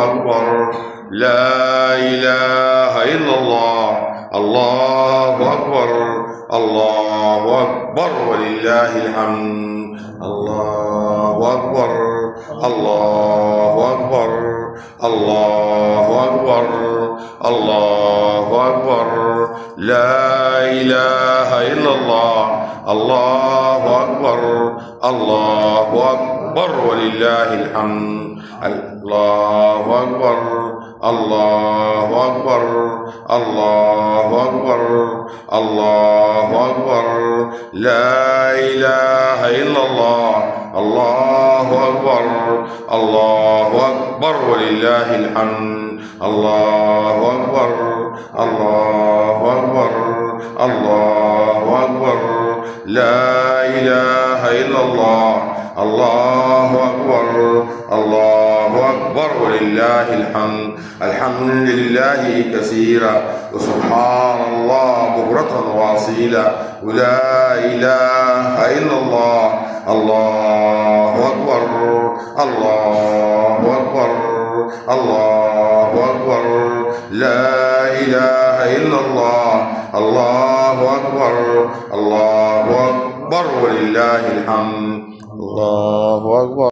أكبر لا إله إلا الله الله أكبر الله أكبر ولله الحمد الله أكبر الله أكبر الله أكبر الله أكبر لا إله إلا الله الله أكبر الله أكبر ولله الحمد الله أكبر الله أكبر الله أكبر الله أكبر لا إله إلا الله الله أكبر الله أكبر ولله الحمد الله أكبر الله أكبر الله أكبر لا إله إلا الله الله أكبر الله أكبر ولله الحمد الحمد لله كثيرا وسبحان الله بكرة وأصيلا ولا إله إلا الله الله أكبر الله أكبر الله أكبر لا إله إلا الله الله أكبر الله أكبر ولله الحمد الله أكبر